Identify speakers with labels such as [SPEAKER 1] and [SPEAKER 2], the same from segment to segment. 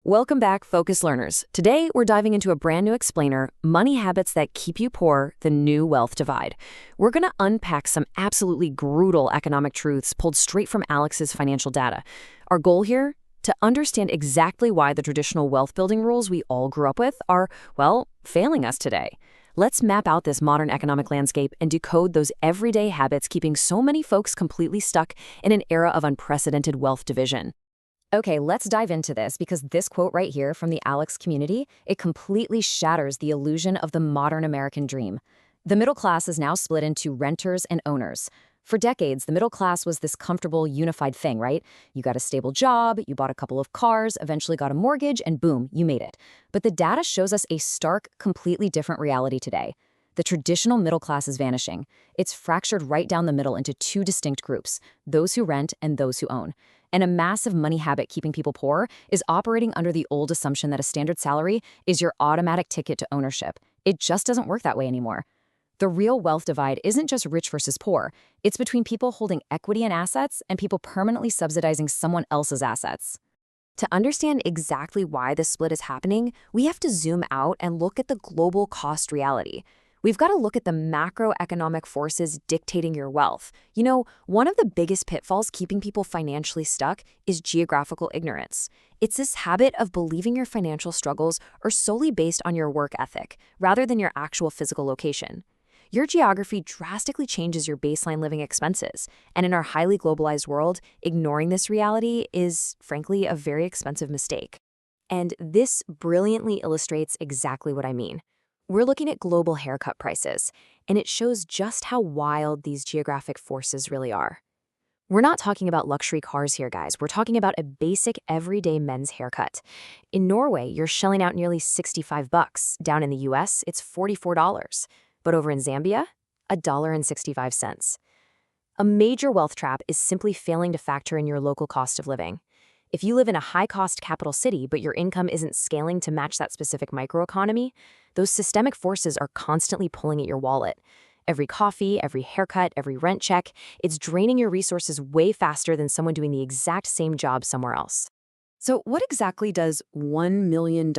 [SPEAKER 1] Welcome back, Focus Learners. Today, we're diving into a brand new explainer, Money Habits That Keep You Poor, The New Wealth Divide. We're going to unpack some absolutely brutal economic truths pulled straight from Alex's financial data. Our goal here? To understand exactly why the traditional wealth-building rules we all grew up with are, well, failing us today. Let's map out this modern economic landscape and decode those everyday habits keeping so many folks completely stuck in an era of unprecedented wealth division. Okay, let's dive into this because this quote right here from the Alex community, it completely shatters the illusion of the modern American dream. The middle class is now split into renters and owners. For decades, the middle class was this comfortable, unified thing, right? You got a stable job, you bought a couple of cars, eventually got a mortgage, and boom, you made it. But the data shows us a stark, completely different reality today. The traditional middle class is vanishing. It's fractured right down the middle into two distinct groups, those who rent and those who own. And a massive money habit keeping people poor is operating under the old assumption that a standard salary is your automatic ticket to ownership. It just doesn't work that way anymore. The real wealth divide isn't just rich versus poor. It's between people holding equity and assets and people permanently subsidizing someone else's assets. To understand exactly why this split is happening, we have to zoom out and look at the global cost reality. We've got to look at the macroeconomic forces dictating your wealth. You know, one of the biggest pitfalls keeping people financially stuck is geographical ignorance. It's this habit of believing your financial struggles are solely based on your work ethic, rather than your actual physical location. Your geography drastically changes your baseline living expenses, and in our highly globalized world, ignoring this reality is, frankly, a very expensive mistake. And this brilliantly illustrates exactly what I mean. We're looking at global haircut prices, and it shows just how wild these geographic forces really are. We're not talking about luxury cars here, guys. We're talking about a basic everyday men's haircut. In Norway, you're shelling out nearly $65. Down in the US, it's $44. But over in Zambia, $1.65. A major wealth trap is simply failing to factor in your local cost of living. If you live in a high-cost capital city but your income isn't scaling to match that specific microeconomy, those systemic forces are constantly pulling at your wallet. Every coffee, every haircut, every rent check, it's draining your resources way faster than someone doing the exact same job somewhere else.
[SPEAKER 2] So what exactly does $1 million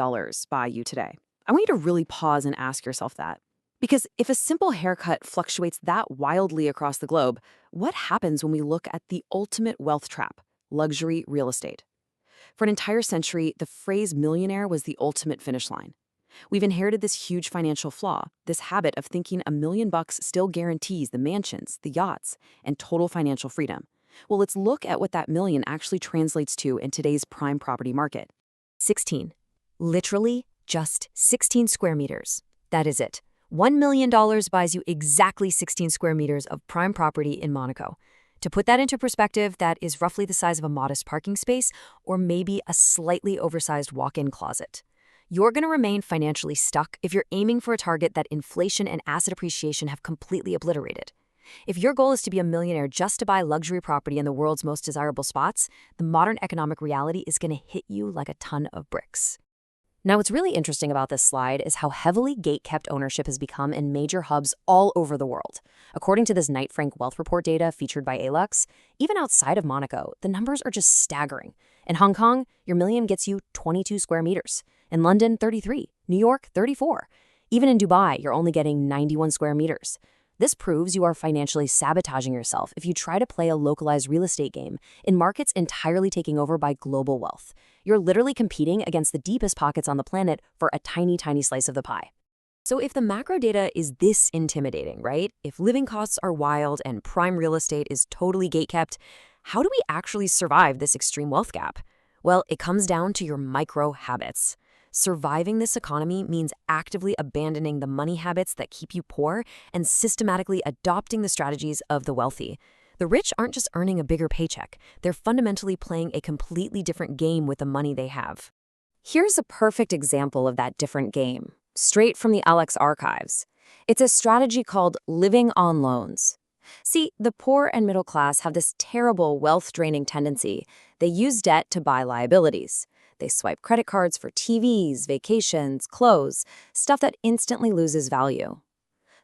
[SPEAKER 2] buy you today? I want you to really pause and ask yourself that. Because if a simple haircut fluctuates that wildly across the globe, what happens when we look at the ultimate wealth trap, luxury real estate? For an entire century, the phrase millionaire was the ultimate finish line. We've inherited this huge financial flaw, this habit of thinking $1 million still guarantees the mansions, the yachts, and total financial freedom. Well, let's look at what that million actually translates to in today's prime property market.
[SPEAKER 1] 16. Literally just 16 square meters. That is it. $1 million buys you exactly 16 square meters of prime property in Monaco. To put that into perspective, that is roughly the size of a modest parking space or maybe a slightly oversized walk-in closet. You're going to remain financially stuck if you're aiming for a target that inflation and asset appreciation have completely obliterated. If your goal is to be a millionaire just to buy luxury property in the world's most desirable spots, the modern economic reality is going to hit you like a ton of bricks. Now, what's really interesting about this slide is how heavily gate-kept ownership has become in major hubs all over the world. According to this Knight Frank Wealth Report data featured by Alux, even outside of Monaco, the numbers are just staggering. In Hong Kong, your million gets you 22 square meters. In London, 33. New York, 34. Even in Dubai, you're only getting 91 square meters. This proves you are financially sabotaging yourself if you try to play a localized real estate game in markets entirely taking over by global wealth. You're literally competing against the deepest pockets on the planet for a tiny, tiny slice of the pie. So if the macro data is this intimidating, right? If living costs are wild and prime real estate is totally gatekept, how do we actually survive this extreme wealth gap? Well, it comes down to your micro habits. Surviving this economy means actively abandoning the money habits that keep you poor and systematically adopting the strategies of the wealthy. The rich aren't just earning a bigger paycheck. They're fundamentally playing a completely different game with the money they have. Here's a perfect example of that different game, straight from the Alex archives. It's a strategy called living on loans. See, the poor and middle class have this terrible wealth-draining tendency. They use debt to buy liabilities. They swipe credit cards for TVs, vacations, clothes, stuff that instantly loses value.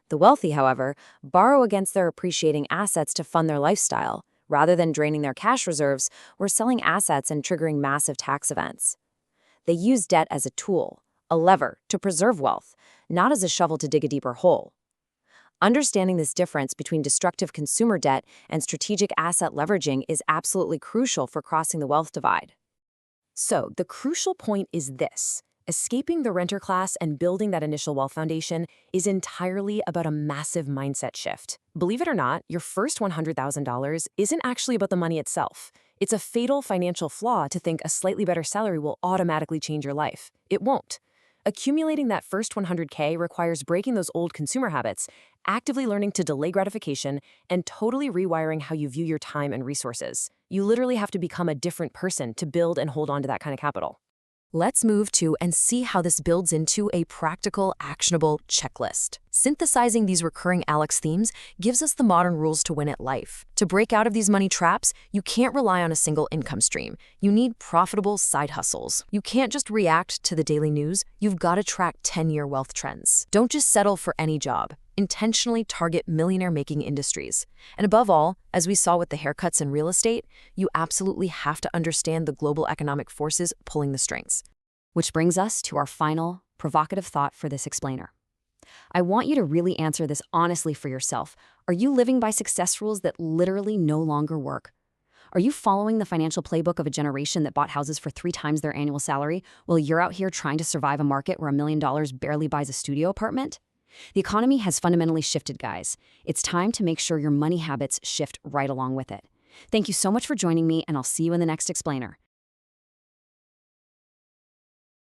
[SPEAKER 1] The wealthy, however, borrow against their appreciating assets to fund their lifestyle, rather than draining their cash reserves or selling assets and triggering massive tax events. They use debt as a tool, a lever to preserve wealth, not as a shovel to dig a deeper hole. Understanding this difference between destructive consumer debt and strategic asset leveraging is absolutely crucial for crossing the wealth divide. So, the crucial point is this. Escaping the renter class and building that initial wealth foundation is entirely about a massive mindset shift. Believe it or not, your first $100,000 isn't actually about the money itself. It's a fatal financial flaw to think a slightly better salary will automatically change your life. It won't. Accumulating that first 100K requires breaking those old consumer habits, actively learning to delay gratification, and totally rewiring how you view your time and resources. You literally have to become a different person to build and hold on to that kind of capital. Let's move to and see how this builds into a practical, actionable checklist. Synthesizing these recurring Alex themes gives us the modern rules to win at life. To break out of these money traps, you can't rely on a single income stream. You need profitable side hustles. You can't just react to the daily news. You've got to track 10-year wealth trends. Don't just settle for any job. Intentionally target millionaire-making industries. And above all, as we saw with the haircuts and real estate, you absolutely have to understand the global economic forces pulling the strings. Which brings us to our final, provocative thought for this explainer. I want you to really answer this honestly for yourself. Are you living by success rules that literally no longer work? Are you following the financial playbook of a generation that bought houses for 3 times their annual salary, while you're out here trying to survive a market where $1 million barely buys a studio apartment? The economy has fundamentally shifted, guys. It's time to make sure your money habits shift right along with it. Thank you so much for joining me, and I'll see you in the next explainer.